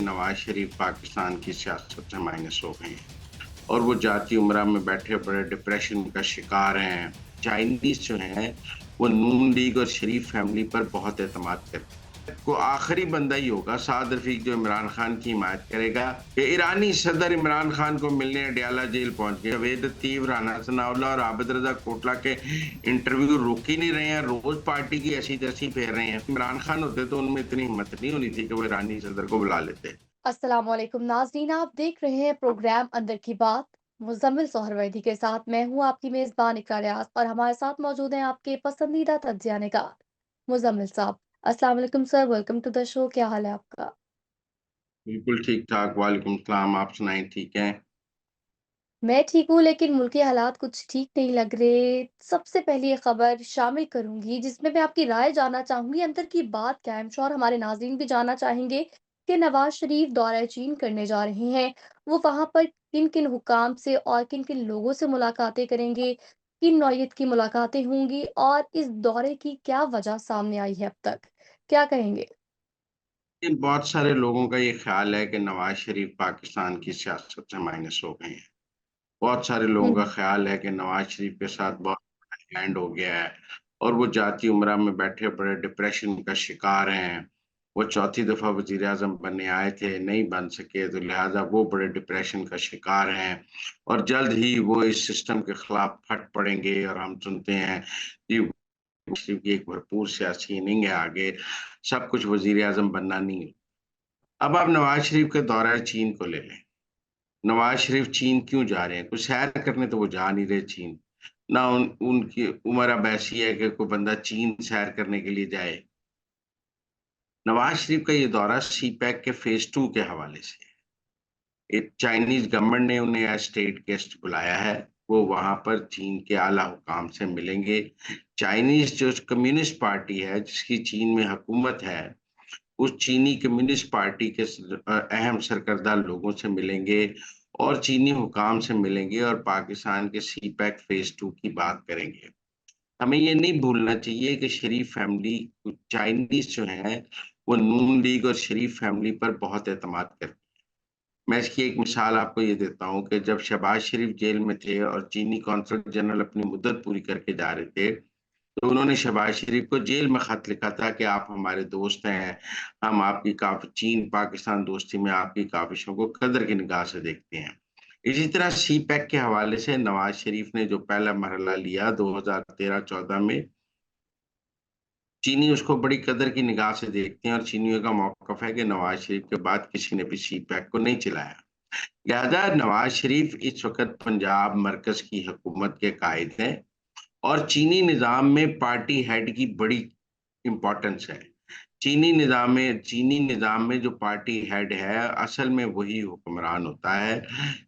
नवाज शरीफ पाकिस्तान की सियासत से माइनस हो गए हैं और वो जाती उमरा में बैठे बड़े डिप्रेशन का शिकार हैं। चाइनीज जो हैं वो नून लीग और शरीफ फैमिली पर बहुत एतमाद करते हैं। को आखिरी बंदा ही होगा साद रफीक जो इमरान खान की हिमायत करेगा। कि ईरानी सदर इमरान खान को मिलने अडयाला जेल पहुंच गए। जावेद लतीफ, राना सनाउल्लाह और आबिद रजा कोटला के इंटरव्यू रुक ही नहीं रहे हैं, रोज पार्टी की ऐसी तैसी फेर रहे हैं। इमरान खान होते तो उनमें इतनी हिम्मत नहीं होनी थी कि वो ईरानी सदर को बुला लेते। अस्सलामुअलैकुम नाज़रीन, आप देख रहे हैं प्रोग्राम अंदर की बात मुज़म्मिल सोहरवर्दी के साथ। मैं हूं आपकी मेज़बान इकरार रियाज और हमारे साथ मौजूद हैं आपके पसंदीदा तज्ज़िया निगार मुज़म्मिल साहब। अस्सलाम वालेकुम sir, welcome to the show. क्या हाल है आपका? बिल्कुल ठीक ठाक, वालेकुम सलाम। आप सुनाएं, ठीक है? मैं ठीक हूँ, लेकिन मुल्की हालात कुछ ठीक नहीं लग रहे। सबसे पहले ये खबर शामिल करूंगी जिसमें मैं आपकी राय जानना चाहूंगी। अंदर की बात क्या है, I'm sure हमारे नाज़रीन भी जानना चाहेंगे कि नवाज शरीफ दौरा चीन करने जा रहे हैं। वो वहां पर किन किन हुकाम से और किन किन लोगों से मुलाकातें करेंगे, किन नौयत की मुलाकातें होंगी और इस दौरे की क्या वजह सामने आई है अब तक, क्या कहेंगे? लेकिन बहुत सारे लोगों का ये ख्याल है कि नवाज शरीफ पाकिस्तान की सियासत से माइनस हो गए हैं। बहुत सारे लोगों का हम्म। ख्याल है कि नवाज शरीफ के साथ बहुत हैंड हो गया है और वो जाती उमरा में बैठे बड़े डिप्रेशन का शिकार हैं। वो चौथी दफा वजीर आजम बनने आए थे, नहीं बन सके, तो लिहाजा वो बड़े डिप्रेशन का शिकार हैं और जल्द ही वो इस सिस्टम के खिलाफ फट पड़ेंगे। और हम सुनते हैं कि शरीफ की एक भरपूर सियासी इनिंग है आगे, सब कुछ वजीर आजम बनना नहीं है। अब आप नवाज शरीफ के दौरा चीन को ले लें। नवाज शरीफ चीन क्यों जा रहे हैं? कुछ सैर करने तो वो जा नहीं रहे चीन। ना उनकी उम्र अब ऐसी है कि कोई बंदा चीन सैर करने के लिए जाए। नवाज शरीफ का ये दौरा सी पैक के फेज 2 के हवाले से है। एक चाइनीज गवर्नमेंट ने उन्हें एज स्टेट गेस्ट बुलाया है। वो वहां पर चीन के आला हुकाम से मिलेंगे। चाइनीज जो कम्युनिस्ट पार्टी है जिसकी चीन में हुकूमत है, उस चीनी कम्युनिस्ट पार्टी के अहम सरकर्दा लोगों से मिलेंगे और चीनी हुकाम से मिलेंगे और पाकिस्तान के सी पैक फेज 2 की बात करेंगे। हमें ये नहीं भूलना चाहिए कि शरीफ फैमिली, चाइनीज जो है वो नून लीग और शरीफ फैमिली पर बहुत एतमाद करते हैं। मैं इसकी एक मिसाल आपको ये देता हूँ कि जब शहबाज शरीफ जेल में थे और चीनी कौंसल जनरल अपनी मुद्दत पूरी करके जा रहे थे, तो उन्होंने शहबाज शरीफ को जेल में खत लिखा था कि आप हमारे दोस्त हैं, हम आपकी काफ चीन पाकिस्तान दोस्ती में आपकी काविशों को कदर की निगाह से देखते हैं। इसी तरह सी पैक के हवाले से नवाज शरीफ ने जो पहला मरहला लिया 2013-14 में, चीनी उसको बड़ी कदर की निगाह से देखते हैं और चीनियों का मौकफ है कि नवाज शरीफ के बाद किसी ने भी सी पैक को नहीं चलाया। लिहाजा नवाज शरीफ इस वक्त पंजाब मरकज की हुकूमत के कायद हैं और चीनी निज़ाम में पार्टी हेड की बड़ी इम्पोर्टेंस है। चीनी निज़ाम में जो पार्टी हेड है, असल में वही हुक्मरान होता है।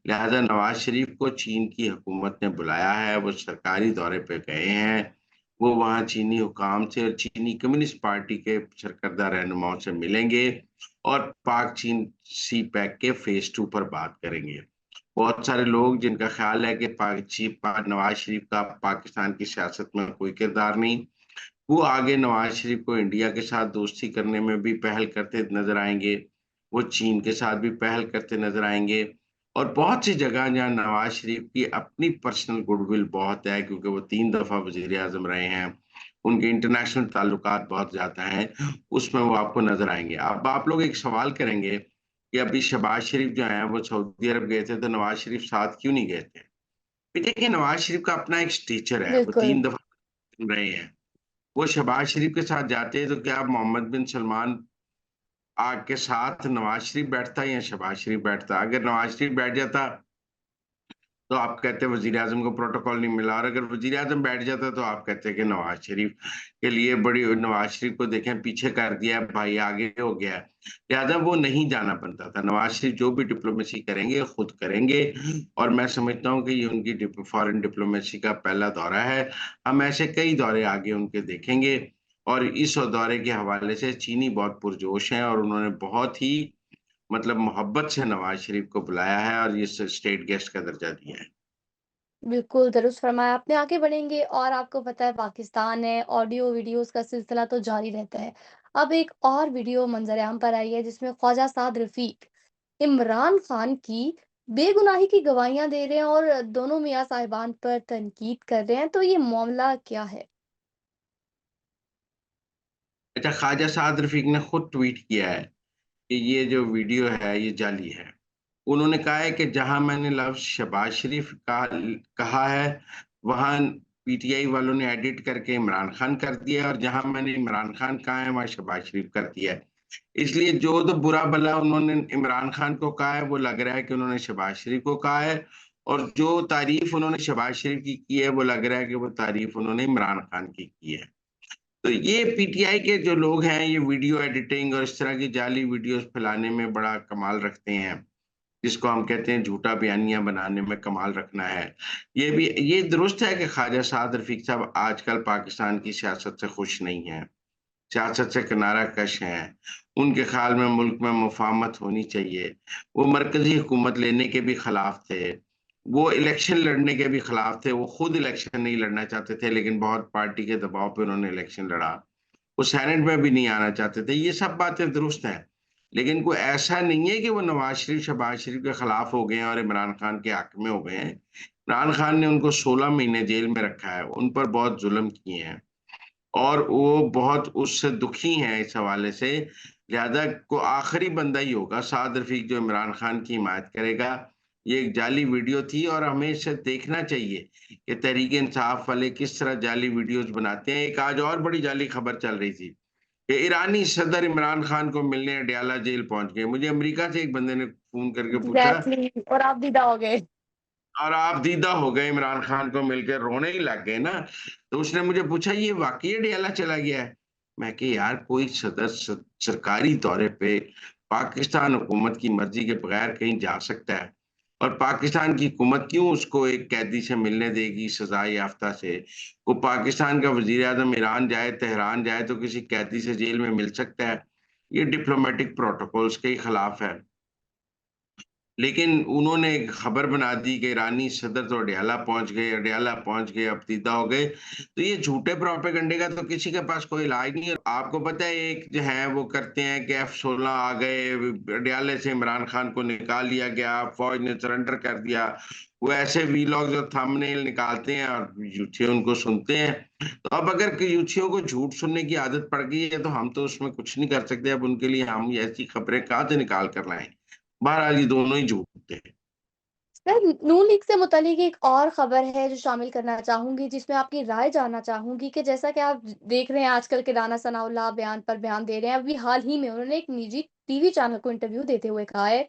लिहाजा नवाज शरीफ को चीन की हुकूमत ने बुलाया है, वो सरकारी दौरे पे गए हैं। वो वहाँ चीनी हुकाम से और चीनी कम्युनिस्ट पार्टी के सरकर्दा रहनुमाओं से मिलेंगे और पाक चीन सी पैक के फेज 2 पर बात करेंगे। बहुत सारे लोग जिनका ख्याल है कि नवाज शरीफ का पाकिस्तान की सियासत में कोई किरदार नहीं, वो आगे नवाज शरीफ को इंडिया के साथ दोस्ती करने में भी पहल करते नजर आएंगे। वो चीन के साथ भी पहल करते नजर आएंगे और बहुत सी जगह जहाँ नवाज शरीफ की अपनी पर्सनल गुडविल बहुत है, क्योंकि वो 3 दफा वजीर आजम रहे हैं, उनके इंटरनेशनल ताल्लुकात बहुत ज्यादा हैं, उसमें वो आपको नजर आएंगे। अब आप लोग एक सवाल करेंगे कि अभी शहबाज शरीफ जो है वो सऊदी अरब गए थे, तो नवाज शरीफ साथ क्यों नहीं गए थे? देखिए, नवाज शरीफ का अपना एक स्टेचर है, वो बिल्कुल। 3 दफा रहे हैं। वो शहबाज शरीफ के साथ जाते हैं तो क्या मोहम्मद बिन सलमान आग के साथ नवाज शरीफ बैठता या शहबाज शरीफ बैठता? अगर नवाज शरीफ बैठ जाता तो आप कहते वजीर आजम को प्रोटोकॉल नहीं मिला, और अगर वजीर आजम बैठ जाता तो आप कहते कि नवाज शरीफ के लिए बड़ी, नवाज शरीफ को देखें पीछे कर दिया है भाई, आगे हो गया है। लिहाजा वो नहीं जाना बनता था। नवाज शरीफ जो भी डिप्लोमेसी करेंगे खुद करेंगे और मैं समझता हूँ कि ये उनकी फॉरेन डिप्लोमेसी का पहला दौरा है। हम ऐसे कई दौरे आगे उनके देखेंगे और इस दौरे के हवाले से चीनी बहुत पुरजोश हैं और उन्होंने बहुत ही, मतलब मोहब्बत से नवाज शरीफ को बुलाया है और ये स्टेट गेस्ट का दर्जा दिया है। बिल्कुल, दुरुस्त फरमाया आपने। आगे बढ़ेंगे और आपको पता है पाकिस्तान है, ऑडियो वीडियोज़ का सिलसिला तो जारी रहता है। अब एक और वीडियो मंज़र-ए-आम पर आई है जिसमें ख्वाजा साद रफ़ीक इमरान खान की बेगुनाही की गवाहियां दे रहे हैं और दोनों मियां साहिबान पर तनकीद कर रहे हैं, तो ये मामला क्या है? अच्छा, ख्वाजा साद रफीक ने खुद ट्वीट किया है कि ये जो वीडियो है ये जाली है। उन्होंने कहा है कि जहां मैंने लफ्ज शहबाज शरीफ कहा है, वहां पीटीआई वालों ने एडिट करके इमरान खान कर दिया, और जहां मैंने इमरान खान कहा है वहां शहबाज शरीफ कर दिया है। इसलिए जो तो बुरा भला उन्होंने इमरान खान को कहा है, वो लग रहा है कि उन्होंने शहबाज शरीफ को कहा है, और जो तारीफ उन्होंने शहबाज शरीफ की है, वो लग रहा है कि वो तारीफ उन्होंने इमरान खान की है। तो ये पीटीआई के जो लोग हैं, ये वीडियो एडिटिंग और इस तरह की जाली वीडियोस फैलाने में बड़ा कमाल रखते हैं, जिसको हम कहते हैं झूठा बयानियां बनाने में कमाल रखना है। ये दुरुस्त है कि ख्वाजा साद रफीक साहब आजकल पाकिस्तान की सियासत से खुश नहीं है, सियासत से किनारा कश हैं। उनके ख्याल में मुल्क में मुफाहमत होनी चाहिए। वो मरकजी हुकूमत लेने के भी खिलाफ थे, वो इलेक्शन लड़ने के भी खिलाफ थे। वो खुद इलेक्शन नहीं लड़ना चाहते थे, लेकिन बहुत पार्टी के दबाव पे उन्होंने इलेक्शन लड़ा। वो सेनेट में भी नहीं आना चाहते थे। ये सब बातें दुरुस्त हैं, लेकिन कोई ऐसा नहीं है कि वो नवाज शरीफ शहबाज शरीफ के खिलाफ हो गए हैं और इमरान खान के हक में हो गए हैं। इमरान खान ने उनको 16 महीने जेल में रखा है, उन पर बहुत जुल्म किए हैं, और वो बहुत उससे दुखी हैं इस हवाले से। लिहाजा को आखिरी बंदा ही होगा साद रफीक जो इमरान खान की हिमायत करेगा। ये एक जाली वीडियो थी, और हमें इसे देखना चाहिए कि तहरीक इंसाफ वाले किस तरह जाली वीडियोस बनाते हैं। एक आज और बड़ी जाली खबर चल रही थी कि ईरानी सदर इमरान खान को मिलने अडयाला जेल पहुंच गए। मुझे अमेरिका से एक बंदे ने फोन करके पूछा, एग्जैक्टली, और आप विदा हो गए। और आप दीदा हो गए, इमरान खान को मिलकर रोने ही लग गए ना। तो उसने मुझे पूछा, ये वाकई अडयाला चला गया है? मैं कि यार, कोई सदर सरकारी दौरे पे पाकिस्तान हुकूमत की मर्जी के बगैर कहीं जा सकता है? और पाकिस्तान की हुकूमत क्यों उसको एक कैदी से मिलने देगी, सजा याफ्ता से? वो पाकिस्तान का वजीर आजम ईरान जाए, तेहरान जाए, तो किसी कैदी से जेल में मिल सकता है? ये डिप्लोमेटिक प्रोटोकॉल्स के खिलाफ है। लेकिन उन्होंने एक खबर बना दी कि ईरानी सदर तो अडयाला पहुंच गए, अडयाला पहुंच गए, अब दीदा हो गए। तो ये झूठे प्रोपेगेंडे का तो किसी के पास कोई इलाज नहीं है। आपको पता है, एक जो है वो करते हैं कि F-16 आ गए, अडयाले से इमरान खान को निकाल लिया गया, फौज ने सरेंडर कर दिया। वो ऐसे वीलॉग जो थंबनेल निकालते हैं और यूथिया उनको सुनते हैं। तो अब अगर यूथियों को झूठ सुनने की आदत पड़ गई है, तो हम तो उसमें कुछ नहीं कर सकते। अब उनके लिए हम ऐसी खबरें कहाँ से निकाल कर लाएं? बहरहाल ये दोनों ही झूठ थे। सर, नून लीग से मुतालिक एक और खबर है जो शामिल करना चाहूँगी, जिसमें आपकी राय जानना चाहूँगी कि जैसा कि आप देख रहे हैं आजकल के राना सनाउल्लाह बयान पर बयान दे रहे हैं। अभी हाल ही में उन्होंने एक निजी टीवी चैनल को इंटरव्यू देते हुए कहा है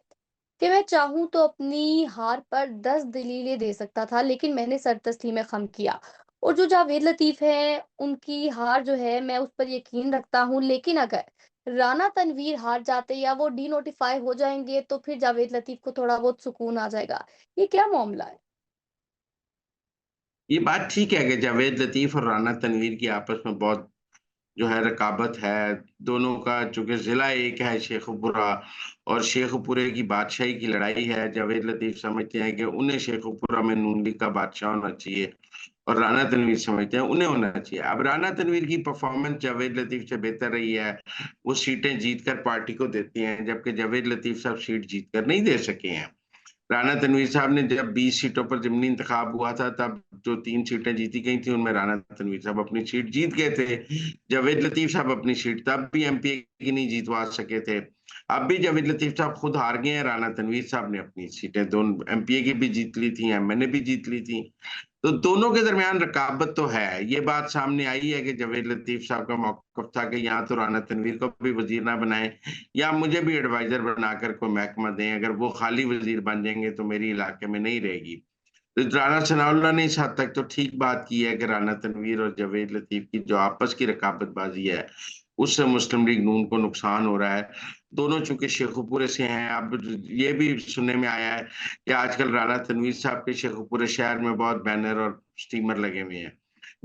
कि मैं चाहूँ तो अपनी हार पर 10 दलीलें दे सकता था, लेकिन मैंने सर तस्लीम ख़म किया। और जो जावेद लतीफ़ हैं, उनकी हार जो है मैं उस पर यकीन रखता हूँ, लेकिन अगर राना तनवीर हार जाते या वो डीनोटिफाई हो जाएँगे, तो फिर जावेद लतीफ़ को थोड़ा बहुत सुकून आ जाएगा। ये क्या मामला है? ये बात ठीक है कि जावेद लतीफ और राना तनवीर की आपस में बहुत जो है रकाबत है। दोनों का चूंकि जिला एक है, शेखुपुरा, और शेखुपुरे की बादशाही की लड़ाई है। जावेद लतीफ समझते हैं कि उन्हें शेखुपुरा में नून लीग का बादशाह होना चाहिए, और राना तनवीर समझते हैं उन्हें होना चाहिए। अब राना तनवीर की परफॉर्मेंस जावेद लतीफ से बेहतर रही है। वो सीटें जीतकर पार्टी को देती हैं, जबकि जावेद लतीफ साहब सीट जीतकर नहीं दे सके हैं। राना तनवीर साहब ने जब 20 सीटों पर ज़िमनी इंतखाब हुआ था, तब जो 3 सीटें जीती गई थी, उनमें राना तनवीर साहब अपनी सीट जीत गए थे। जावेद लतीफ साहब अपनी सीट तब भी एमपीए की नहीं जीतवा सके थे। अब भी जावेद लतीफ साहब खुद हार गए हैं। राना तनवीर साहब ने अपनी सीटें दोनों एमपीए की भी जीत ली थी, एमएनए भी जीत ली थी। तो दोनों के दरमियान रकाबत तो है। ये बात सामने आई है कि जावेद लतीफ साहब का मौकफ था कि यहाँ तो राना तनवीर को भी वजीर ना बनाए, या मुझे भी एडवाइजर बनाकर कोई महकमा दें। अगर वो खाली वजीर बन जाएंगे तो मेरी इलाके में नहीं रहेगी। तो राना सनाउल्लाह ने इस हद तक तो ठीक बात की है कि राना तनवीर और जावेद लतीफ की जो आपस की रकाबतबाजी है, उससे मुस्लिम लीग नून को नुकसान हो रहा है। दोनों चूंकि शेखुपुरे से हैं। अब ये भी सुनने में आया है कि आजकल राना तनवीर साहब के शेखुपुरे शहर में बहुत बैनर और स्टीमर लगे हुए हैं।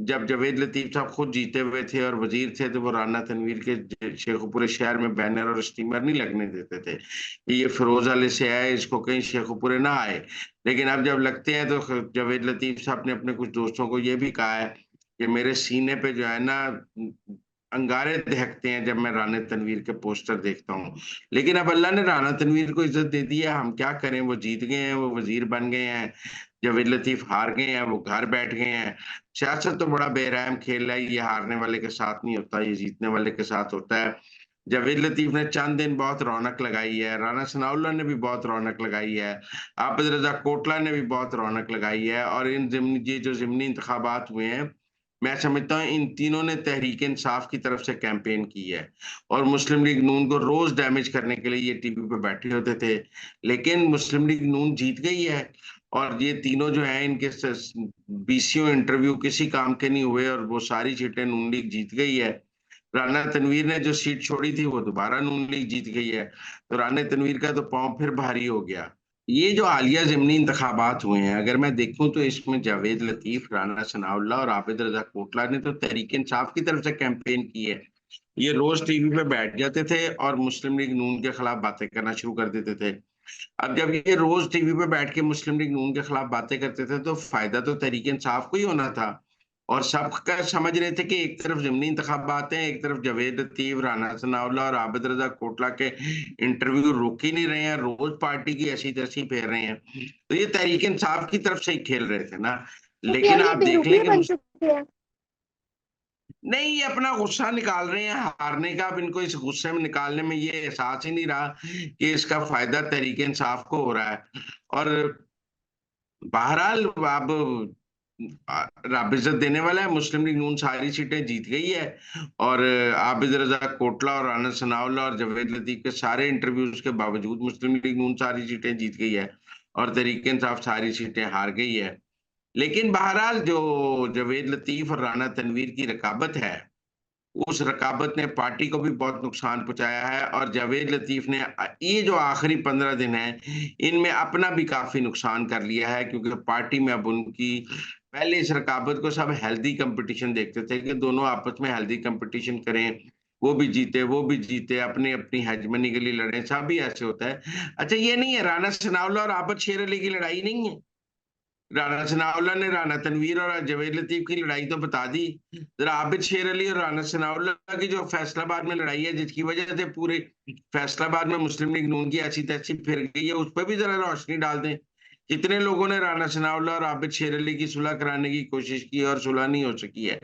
जब जावेद लतीफ साहब खुद जीते हुए थे और वजीर थे, तो वो राना तनवीर के शेखुपुरे शहर में बैनर और स्टीमर नहीं लगने देते थे कि ये फिरोज अली से आए, इसको कहीं शेखुपुरे ना आए। लेकिन अब जब लगते हैं, तो जावेद लतीफ साहब ने अपने कुछ दोस्तों को ये भी कहा है कि मेरे सीने पे जो है ना अंगारे दहकते हैं जब मैं राना तनवीर के पोस्टर देखता हूँ। लेकिन अब अल्लाह ने राना तनवीर को इज़्ज़त दे दी है, हम क्या करें? वो जीत गए हैं, वो वज़ीर बन गए हैं। जावेद लतीफ़ हार गए हैं, वो घर बैठ गए हैं। सियासत तो बड़ा बेरहम खेल है, ये हारने वाले के साथ नहीं होता, ये जीतने वाले के साथ होता है। जावेद लतीफ़ ने चंद दिन बहुत रौनक लगाई है, राना सनाउल्लाह ने भी बहुत रौनक लगाई है, आबिद रज़ा कोटला ने भी बहुत रौनक लगाई है और ये जो ज़िमनी इंतखाबात हुए हैं, मैं समझता हूँ इन तीनों ने तहरीक इंसाफ की तरफ से कैंपेन की है और मुस्लिम लीग नून को रोज़ डैमेज करने के लिए ये टीवी पे बैठे होते थे। लेकिन मुस्लिम लीग नून जीत गई है और ये तीनों जो हैं इनके बीसीओ इंटरव्यू किसी काम के नहीं हुए और वो सारी सीटें नून लीग जीत गई है। राना तनवीर ने जो सीट छोड़ी थी वो दोबारा नून लीग जीत गई है। तो राना तनवीर का तो पाँव फिर भारी हो गया। ये जो हालिया ज़िमनी इंतखाबात हुए हैं, अगर मैं देखूँ तो इसमें जावेद लतीफ़, राना सनाउल्लाह और आबिद रज़ा कोटला ने तो तहरीक-ए-इंसाफ की तरफ से कैंपेन की है। ये रोज़ टीवी पे बैठ जाते थे और मुस्लिम लीग नून के खिलाफ बातें करना शुरू कर देते थे। अब जब ये रोज़ टीवी पे बैठ के मुस्लिम लीग नून के खिलाफ बातें करते थे, तो फ़ायदा तो तहरीक-ए-इंसाफ को ही होना था। और सब क समझ रहे थे कि एक तरफ ज़िमनी इंतखाबात हैं, एक तरफ जावेद लतीफ़, राना सनाउल्लाह और आबिद रज़ा कोटला के इंटरव्यू रुक ही नहीं रहे हैं, रोज़ पार्टी की ऐसी-तैसी फेर रहे हैं। तो ये तहरीक-ए-इंसाफ की तरफ से ही खेल रहे थे ना। तो लेकिन पीआईए आप देख लें बेरुखी कि बन चुके हैं। नहीं, ये अपना गुस्सा निकाल रहे हैं हारने का। अब इनको इस गुस्से में निकालने में ये एहसास ही नहीं रहा कि इसका फ़ायदा तहरीक-ए-इंसाफ को हो रहा है। और बहरहाल अब रब इज़्ज़त देने वाला है, मुस्लिम लीग नून सारी सीटें जीत गई है और आबिद रज़ा कोटला और राना सनाउल्लाह और जावेद लतीफ़ के सारे इंटरव्यूज़ के बावजूद मुस्लिम लीग नून सारी सीटें जीत गई है और तहरीक-ए-इंसाफ सारी सीटें हार गई है। लेकिन बहरहाल जो जावेद लतीफ़ और राना तनवीर की रकाबत है, उस रकाबत ने पार्टी को भी बहुत नुकसान पहुँचाया है और जावेद लतीफ़ ने ये जो आखिरी 15 दिन हैं, इनमें अपना भी काफ़ी नुकसान कर लिया है क्योंकि पार्टी में अब उनकी पहले इस रकाबत को सब हेल्दी कॉम्पिटिशन देखते थे कि दोनों आपस में हेल्दी कॉम्पिटिशन करें, वो भी जीते, अपनी-अपनी हेजेमनी के लिए लड़ें, सब भी ऐसे होता है। अच्छा ये नहीं है राना सनाउल्लाह और आबद शेर अली की लड़ाई नहीं है। राना सनाउल्लाह ने राना तनवीर और जावेद लतीफ की लड़ाई तो बता दी। ज़रा आबिद शेर अली और राना सनाउल्लाह की जो फैसलाबाद में लड़ाई है, जिसकी वजह से पूरे फैसलाबाद में मुस्लिम लीग नून की ऐसी-तैसी फिर गई है, उस पे भी ज़रा रोशनी डाल दें। कितने लोगों ने राना सनाउल्लाह और आबिद शेर अली की सुलह कराने की कोशिश की और सुलह नहीं हो सकी है।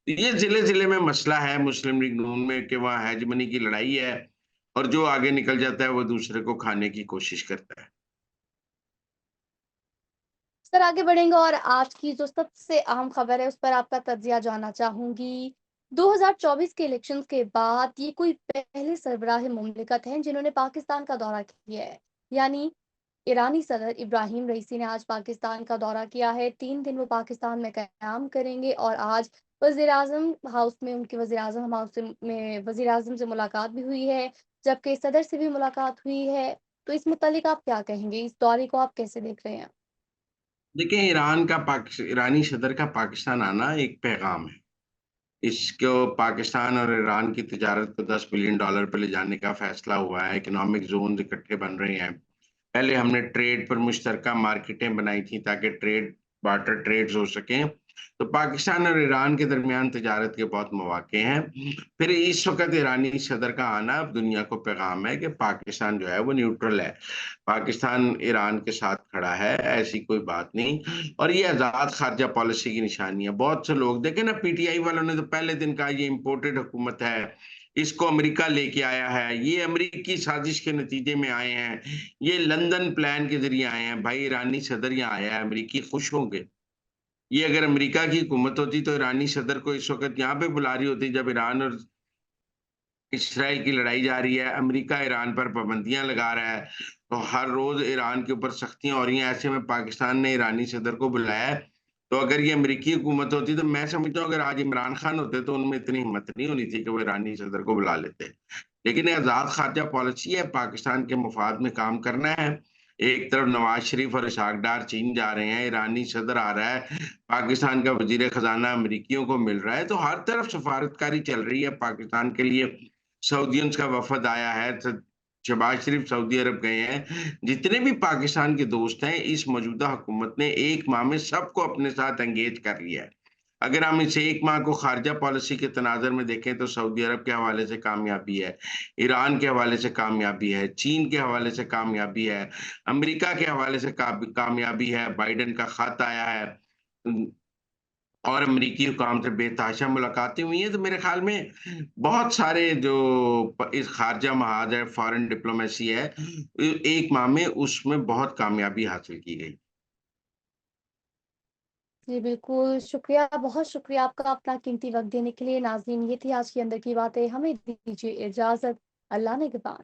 ये ज़िले-ज़िले में मसला है मुस्लिम लीग नून में कि वहाँ हेजेमनी की लड़ाई है और जो आगे निकल जाता है, वो दूसरे को खाने की कोशिश करता है। सर आगे बढ़ेंगे और आज की जो सबसे अहम खबर है उस पर आपका तज्ज़िया जानना चाहूँगी। 2024 के इलेक्शंस के बाद ये कोई पहले सरबराह मुमलिकत हैं जिन्होंने पाकिस्तान का दौरा किया है। यानी ईरानी सदर इब्राहिम रईसी ने आज पाकिस्तान का दौरा किया है। 3 दिन वो पाकिस्तान में क़याम करेंगे और आज वज़ीर-ए-आज़म हाउस में उनकी वज़ीर-ए-आज़म हाउस में वज़ीर-ए-आज़म से मुलाकात भी हुई है, जबकि सदर से भी मुलाकात हुई है। तो इस मुत्तल्लिक़ आप क्या कहेंगे? इस दौरे को आप कैसे देख रहे हैं? देखिए, ईरानी सदर का पाकिस्तान आना एक पैगाम है। इसको पाकिस्तान और ईरान की तिजारत को $10 बिलियन पे ले जाने का फैसला हुआ है, इकोनॉमिक ज़ोन्स इकट्ठे बन रहे हैं। पहले हमने ट्रेड पर मुश्तरका मार्केटें बनाई थी ताकि बार्टर ट्रेड्स हो सकें। तो पाकिस्तान और ईरान के दरमियान तिजारत के बहुत मौक़े हैं। फिर इस वक़्त ईरानी सदर का आना अब दुनिया को पैगाम है कि पाकिस्तान जो है वो न्यूट्रल है। पाकिस्तान ईरान के साथ खड़ा है, ऐसी कोई बात नहीं और ये आज़ाद ख़ारजा पॉलिसी की निशानी है। बहुत से लोग देखें ना पीटीआई वालों ने तो पहले दिन कहा ये इम्पोर्टेड हुकूमत है, इसको अमेरिका लेके आया है, ये अमेरिकी साजिश के नतीजे में आए हैं, ये लंदन प्लान के ज़रिए आए हैं। भाई ईरानी सदर यहाँ आया है, अमेरिकी खुश होंगे। ये अगर अमेरिका की हुकूमत होती तो ईरानी सदर को इस वक़्त यहाँ पे बुला रही होती जब ईरान और इसराइल की लड़ाई जारी है, अमेरिका ईरान पर पाबंदियाँ लगा रहा है, तो हर रोज़ ईरान के ऊपर सख्तियाँ हो रही हैं, ऐसे में पाकिस्तान ने ईरानी सदर को बुलाया है। तो अगर ये अमेरिकी हुकूमत होती तो मैं समझता हूँ अगर आज इमरान खान होते तो उनमें इतनी हिम्मत नहीं होनी थी कि वो ईरानी सदर को बुला लेते। लेकिन ये आज़ाद ख़ारजा पॉलिसी है, पाकिस्तान के मफ़ाद में काम करना है। एक तरफ नवाज़ शरीफ और इसहाक डार चीन जा रहे हैं, ईरानी सदर आ रहा है, पाकिस्तान का वज़ीर ख़ज़ाना अमेरिकियों को मिल रहा है, तो हर तरफ सफ़ारतकारी चल रही है पाकिस्तान के लिए। सऊदीयंस का वफ़द आया है, शहबाज़ शरीफ सऊदी अरब गए हैं। जितने भी पाकिस्तान के दोस्त हैं, इस मौजूदा हुकूमत ने 1 माह में सबको अपने साथ एंगेज कर लिया है। अगर हम इसे 1 माह को खारजा पॉलिसी के तनाज़ुर में देखें तो सऊदी अरब के हवाले से कामयाबी है, ईरान के हवाले से कामयाबी है, चीन के हवाले से कामयाबी है, अमेरिका के हवाले से कामयाबी है, बाइडेन का खत आया है। और अमेरिकी हुकाम से बेतहाशा मुलाकातें हुई हैं, तो मेरे ख़्याल में बहुत सारे जो इस ख़ारजा महाज है, फ़ॉरेन डिप्लोमेसी है, 1 माह में उसमें बहुत कामयाबी हासिल की गई। जी, बिल्कुल, शुक्रिया, बहुत शुक्रिया आपका अपना कीमती वक़्त देने के लिए। नाज़रीन, ये थी आज की अंदर की बातें। हमें दीजिए इजाज़त। अल्लाह निगहबान।